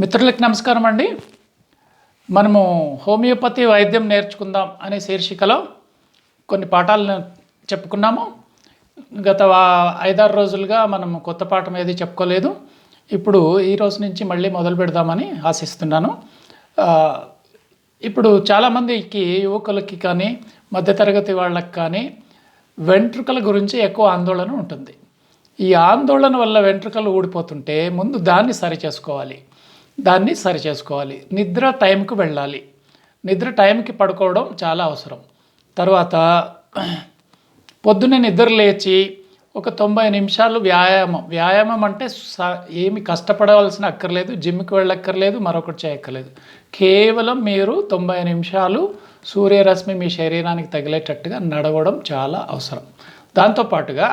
మిత్రులకు నమస్కారం అండి. మనము హోమియోపతి వైద్యం నేర్చుకుందాం అనే శీర్షికలో కొన్ని పాఠాలను చెప్పుకున్నాము. గత 5-6 రోజులుగా మనము కొత్త పాఠం ఏది చెప్పుకోలేదు. ఇప్పుడు ఈ రోజు నుంచి మళ్ళీ మొదలు పెడదామని ఆశిస్తున్నాను. ఇప్పుడు చాలామందికి యువకులకి కానీ మధ్యతరగతి వాళ్ళకి కానీ వెంట్రుకల గురించి ఎక్కువ ఆందోళన ఉంటుంది. ఈ ఆందోళన వల్ల వెంట్రుకలు ఊడిపోతుంటే ముందు దాన్ని సరిచేసుకోవాలి. నిద్ర టైంకి వెళ్ళాలి. నిద్ర టైంకి పడుకోవడం చాలా అవసరం. తర్వాత పొద్దున్నే నిద్ర లేచి ఒక 90 నిమిషాలు వ్యాయామం అంటే ఏమి కష్టపడవలసిన అక్కర్లేదు, జిమ్కి వెళ్ళక్కర్లేదు, మరొకటి చేయక్కర్లేదు. కేవలం మీరు 90 నిమిషాలు సూర్యరశ్మి మీ శరీరానికి తగిలేటట్టుగా నడవడం చాలా అవసరం. దాంతోపాటుగా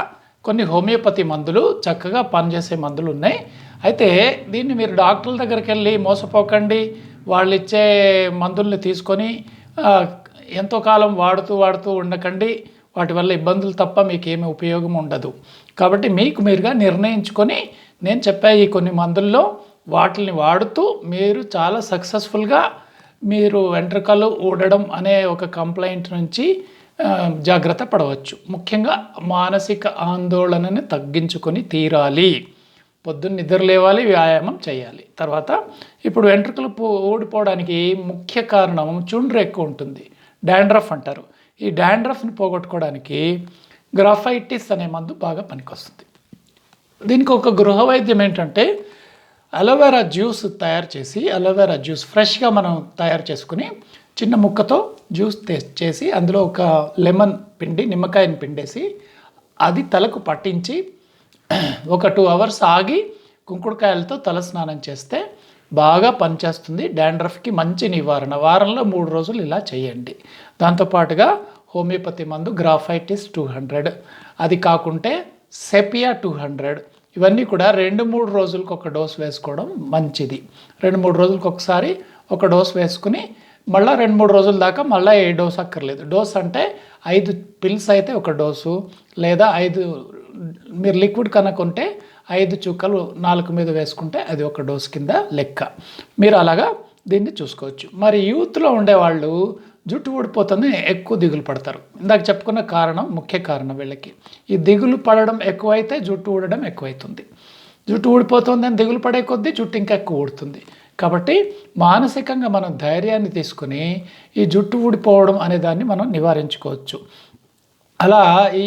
కొన్ని హోమియోపతి మందులు చక్కగా పనిచేసే మందులు ఉన్నాయి. అయితే దీన్ని మీరు డాక్టర్ల దగ్గరికి వెళ్ళి మోసపోకండి. వాళ్ళు ఇచ్చే మందుల్ని తీసుకొని ఎంతో కాలం వాడుతూ ఉండకండి. వాటి వల్ల ఇబ్బందులు తప్ప మీకు ఏమి ఉపయోగం ఉండదు. కాబట్టి మీకు మీరుగా నిర్ణయించుకొని నేను చెప్పే ఈ కొన్ని మందుల్లో వాటిని వాడుతూ మీరు చాలా సక్సెస్ఫుల్గా మీరు వెంట్రుకలు ఊడడం అనే ఒక కంప్లైంట్ నుంచి జాగ్రత్త పడవచ్చు. ముఖ్యంగా మానసిక ఆందోళనని తగ్గించుకొని తీరాలి. పొద్దున్న నిద్ర లేవాలి, వ్యాయామం చేయాలి. తర్వాత ఇప్పుడు వెంట్రుకలు ఊడిపోవడానికి ముఖ్య కారణం చుండ్రు ఎక్కువ ఉంటుంది, డాండ్రఫ్ అంటారు. ఈ డాండ్రఫ్ని పోగొట్టుకోవడానికి గ్రాఫైటిస్ అనే మందు బాగా పనికొస్తుంది. దీనికి ఒక గృహ వైద్యం ఏంటంటే అలోవెరా జ్యూస్ అలోవెరా జ్యూస్ ఫ్రెష్గా మనం తయారు చేసుకుని చిన్న ముక్కతో జ్యూస్ చేసి అందులో ఒక లెమన్ పిండి, నిమ్మకాయని పిండేసి అది తలకు పట్టించి ఒక 2 అవర్స్ ఆగి కుంకుడుకాయలతో తల స్నానం చేస్తే బాగా పనిచేస్తుంది. డాండ్రఫ్కి మంచి నివారణ. వారంలో 3 రోజులు ఇలా చేయండి. దాంతోపాటుగా హోమియోపతి మందు గ్రాఫైటిస్ 200, అది కాకుంటే సెపియా 200, ఇవన్నీ కూడా 2-3 రోజులకు ఒక డోస్ వేసుకోవడం మంచిది. 2-3 రోజులకు ఒకసారి ఒక డోస్ వేసుకుని మళ్ళీ 2-3 రోజుల దాకా మళ్ళీ ఏ డోస్ అక్కర్లేదు. డోస్ అంటే 5 పిల్స్ అయితే ఒక డోసు, లేదా 5 మీరు లిక్విడ్ కనుక్కుంటే 5 చుక్కలు నాలుక మీద వేసుకుంటే అది ఒక డోస్ కింద లెక్క. మీరు అలాగా దీన్ని చూసుకోవచ్చు. మరి యూత్లో ఉండేవాళ్ళు జుట్టు ఊడిపోతుంది ఎక్కువ దిగులు పడతారు. ఇందాక చెప్పుకున్న ముఖ్య కారణం వీళ్ళకి ఈ దిగులు పడడం ఎక్కువైతే జుట్టు ఊడడం ఎక్కువైతుంది. జుట్టు ఊడిపోతుందని దిగులు పడే కొద్దీ జుట్టు ఇంకా ఎక్కువ ఊడుతుంది. కాబట్టి మానసికంగా మనం ధైర్యాన్ని తీసుకుని ఈ జుట్టు ఊడిపోవడం అనే దాన్ని మనం నివారించుకోవచ్చు. అలా ఈ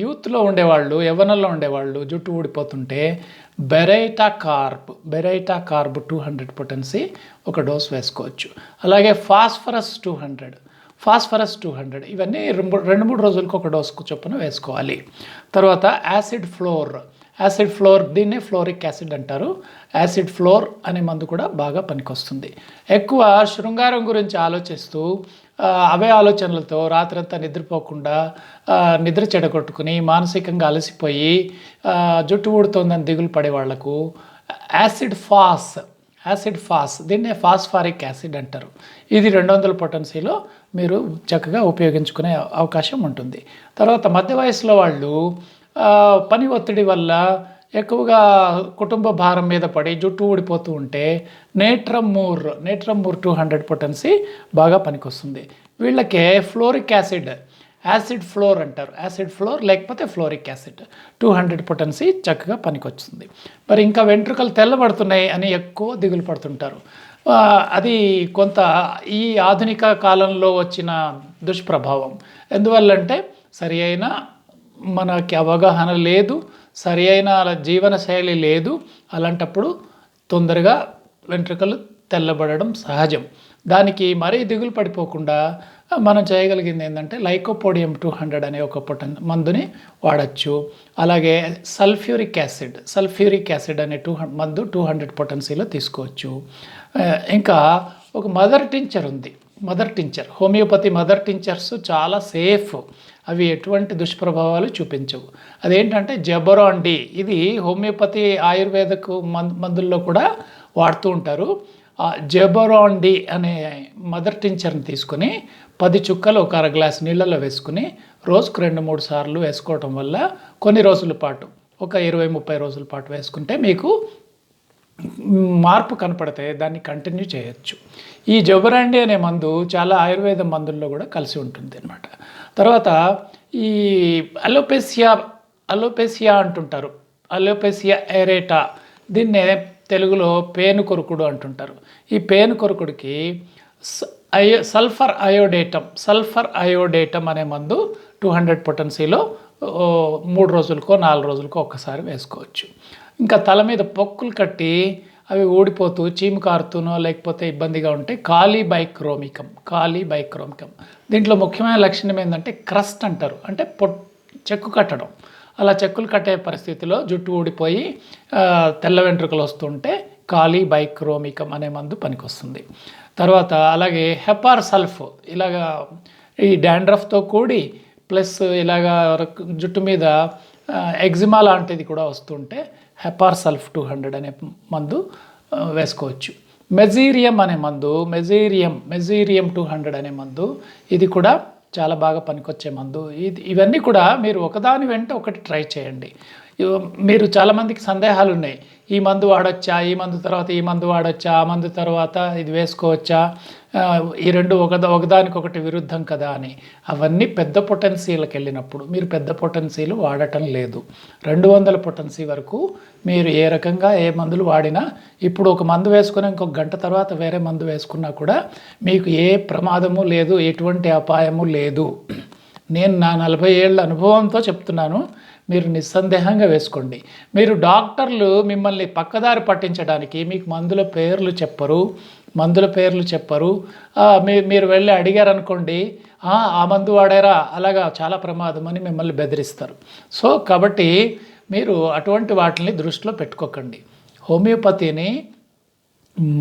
యూత్లో ఉండేవాళ్ళు, యవ్వనంలో ఉండేవాళ్ళు జుట్టు ఊడిపోతుంటే బెరైటా కార్బ్ 200 పొటెన్సీ ఒక డోస్ వేసుకోవచ్చు. అలాగే ఫాస్ఫరస్ 200 ఇవన్నీ 2-3 రోజులకు ఒక డోస్కు చొప్పున వేసుకోవాలి. తర్వాత యాసిడ్ ఫ్లోర్ దీన్నే ఫ్లోరిక్ యాసిడ్ అంటారు. యాసిడ్ ఫ్లోర్ అనే మందు కూడా బాగా పనికొస్తుంది. ఎక్కువ శృంగారం గురించి ఆలోచిస్తూ అవే ఆలోచనలతో రాత్రంతా నిద్రపోకుండా నిద్ర చెడగొట్టుకుని మానసికంగా అలసిపోయి జుట్టు ఊడుతోందని దిగులు పడే వాళ్లకు యాసిడ్ ఫాస్ దీన్నే ఫాస్ఫారిక్ యాసిడ్ అంటారు. ఇది 200 పొటెన్సీలో మీరు చక్కగా ఉపయోగించుకునే అవకాశం ఉంటుంది. తర్వాత మధ్య వయసులో వాళ్ళు పని ఒత్తిడి వల్ల ఎక్కువగా కుటుంబ భారం మీద పడి జుట్టు ఊడిపోతూ ఉంటే నేట్రమ్మూర్ 200 పొటెన్సీ బాగా పనికొస్తుంది. వీళ్ళకే ఫ్లోరిక్ యాసిడ్ ఫ్లోర్ అంటారు. యాసిడ్ ఫ్లోర్ లేకపోతే ఫ్లోరిక్ యాసిడ్ 200 పొటెన్సీ చక్కగా పనికొస్తుంది. మరి ఇంకా వెంట్రుకలు తెల్లబడుతున్నాయి అని ఎక్కువ దిగులు పడుతుంటారు. అది కొంత ఈ ఆధునిక కాలంలో వచ్చిన దుష్ప్రభావం. ఎందువల్లంటే సరి అయిన మనకి అవగాహన లేదు, సరి అయిన జీవన శైలి లేదు. అలాంటప్పుడు తొందరగా వెంట్రుకలు తెల్లబడడం సహజం. దానికి మరీ దిగులు పడిపోకుండా మనం చేయగలిగింది ఏంటంటే లైకోపోడియం 200 అనే ఒక మందుని వాడచ్చు. అలాగే సల్ఫ్యూరిక్ యాసిడ్ అనే మందు 200 పొటెన్సీలో తీసుకోవచ్చు. ఇంకా ఒక మదర్ టించర్ ఉంది. హోమియోపతి మదర్ టించర్స్ చాలా సేఫ్. అవి ఎటువంటి దుష్ప్రభావాలు చూపించవు. అదేంటంటే జబరాండి, ఇది హోమియోపతి ఆయుర్వేదకు మందుల్లో కూడా వాడుతూ ఉంటారు. జబరాండి అనే మదర్ టించర్ని తీసుకొని 10 చుక్కలు ఒక 1/2 గ్లాస్ నీళ్ళలో వేసుకుని రోజుకు 2-3 సార్లు వేసుకోవటం వల్ల కొన్ని రోజుల పాటు, ఒక 20-30 రోజుల పాటు వేసుకుంటే మీకు మార్పు కనపడితే దాన్ని కంటిన్యూ చేయొచ్చు. ఈ జబురాండి అనే మందు చాలా ఆయుర్వేద మందుల్లో కూడా కలిసి ఉంటుంది అనమాట. తర్వాత ఈ అలోపేసియా అంటుంటారు, అలోపేసియా ఎరేటా, దీన్నే తెలుగులో పేను కొరుకుడు అంటుంటారు. ఈ పేను కొరుకుడికి సల్ఫర్ అయోడేటం అనే మందు 200 పొటెన్సీలో 3 రోజులకో 4 రోజులకో ఒక్కసారి వేసుకోవచ్చు. ఇంకా తల మీద పొక్కులు కట్టి అవి ఊడిపోతూ చీము కారుతూనో లేకపోతే ఇబ్బందిగా ఉంటే కాలీబైక్రోమికం. దీంట్లో ముఖ్యమైన లక్షణం ఏంటంటే క్రస్ట్ అంటారు, అంటే చెక్కు కట్టడం. అలా చెక్కులు కట్టే పరిస్థితిలో జుట్టు ఊడిపోయి తెల్ల వెంట్రుకలు వస్తుంటే కాలీబైక్రోమికం అనే మందు పనికొస్తుంది. తర్వాత అలాగే హెపార్ సల్ఫ్, ఇలాగా ఈ డాండ్రఫ్తో కూడి ప్లస్ ఇలాగా జుట్టు మీద ఎగ్జిమా లాంటిది కూడా వస్తుంటే హెపార్ సల్ఫ్ 200 అనే మందు వేసుకోవచ్చు. మెజీరియం 200 అనే మందు, ఇది కూడా చాలా బాగా పనికొచ్చే మందు. ఇవన్నీ కూడా మీరు ఒకదాని వెంట ఒకటి ట్రై చేయండి. మీరు చాలామందికి సందేహాలు ఉన్నాయి, ఈ మందు వాడొచ్చా, ఈ మందు తర్వాత ఈ మందు వాడొచ్చా, ఆ మందు తర్వాత ఇది వేసుకోవచ్చా, ఈ రెండు ఒకదానికొకటి విరుద్ధం కదా అని. అవన్నీ పెద్ద పొటెన్సీలకు వెళ్ళినప్పుడు మీరు పెద్ద పొటెన్సీలు వాడటం లేదు. 200 పొటెన్సీ వరకు మీరు ఏ రకంగా ఏ మందులు వాడినా, ఇప్పుడు ఒక మందు వేసుకుని ఇంకొక గంట తర్వాత వేరే మందు వేసుకున్నా కూడా మీకు ఏ ప్రమాదము లేదు, ఎటువంటి అపాయము లేదు. నేను నా 40 ఏళ్ళ అనుభవంతో చెప్తున్నాను, మీరు నిస్సందేహంగా వేసుకోండి. మీరు డాక్టర్లు మిమ్మల్ని పక్కదారి పట్టించడానికి మీకు మందుల పేర్లు చెప్పరు. మీరు వెళ్ళి అడిగారనుకోండి, ఆ మందు వాడారా, అలాగా చాలా ప్రమాదం అని మిమ్మల్ని బెదిరిస్తారు. సో కాబట్టి మీరు అటువంటి వాటిని దృష్టిలో పెట్టుకోకండి. హోమియోపతిని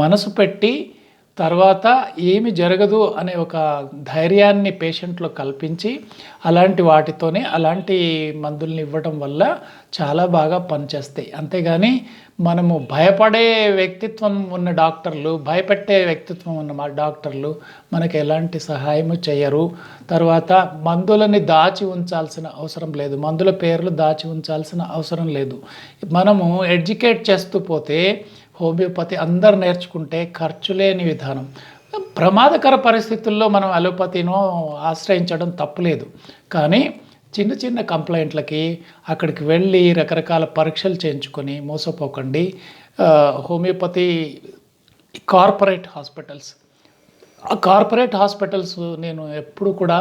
మనసు పెట్టి తర్వాత ఏమి జరగదు అనే ఒక ధైర్యాన్ని పేషెంట్లో కల్పించి అలాంటి వాటితోనే అలాంటి మందుల్ని ఇవ్వడం వల్ల చాలా బాగా పనిచేస్తాయి. అంతేగాని మనము భయపడే వ్యక్తిత్వం ఉన్న డాక్టర్లు, భయపెట్టే వ్యక్తిత్వం ఉన్న డాక్టర్లు మనకు ఎలాంటి సహాయము చేయరు. తర్వాత మందులని దాచి ఉంచాల్సిన అవసరం లేదు, మందుల పేర్లు దాచి ఉంచాల్సిన అవసరం లేదు. మనము ఎడ్యుకేట్ చేస్తూ పోతే హోమియోపతి అందరు నేర్చుకుంటే ఖర్చు లేని విధానం. ప్రమాదకర పరిస్థితుల్లో మనం అలోపతినో ఆశ్రయించడం తప్పులేదు, కానీ చిన్న చిన్న కంప్లైంట్లకి అక్కడికి వెళ్ళి రకరకాల పరీక్షలు చేయించుకొని మోసపోకండి. హోమియోపతి కార్పొరేట్ హాస్పిటల్స్ నేను ఎప్పుడు కూడా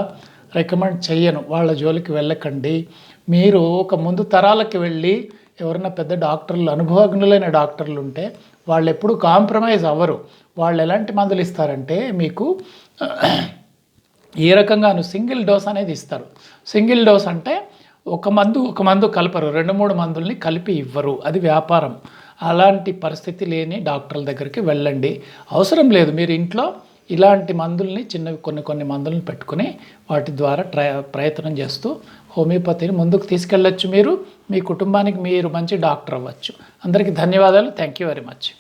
రికమెండ్ చెయ్యను, వాళ్ళ జోలికి వెళ్ళకండి. మీరు ఒక ముందు తరాలకి వెళ్ళి ఎవరైనా పెద్ద డాక్టర్లు, అనుభవజ్ఞులైన డాక్టర్లు ఉంటే వాళ్ళు ఎప్పుడు కాంప్రమైజ్ అవ్వరు. వాళ్ళు ఎలాంటి మందులు ఇస్తారంటే మీకు ఏ రకంగాను సింగిల్ డోస్ అనేది ఇస్తారు. సింగిల్ డోస్ అంటే ఒక మందు కలపరు, 2-3 మందుల్ని కలిపి ఇవ్వరు, అది వ్యాపారం. అలాంటి పరిస్థితి లేని డాక్టర్ల దగ్గరికి వెళ్ళండి. అవసరం లేదు, మీరు ఇంట్లో ఇలాంటి మందుల్ని చిన్నవి కొన్ని మందులను పెట్టుకుని వాటి ద్వారా ప్రయత్నం చేస్తూ హోమియోపతిని ముందుకు తీసుకెళ్ళచ్చు. మీరు మీ కుటుంబానికి మీరు మంచి డాక్టర్ అవ్వచ్చు. అందరికీ ధన్యవాదాలు. Thank you very much.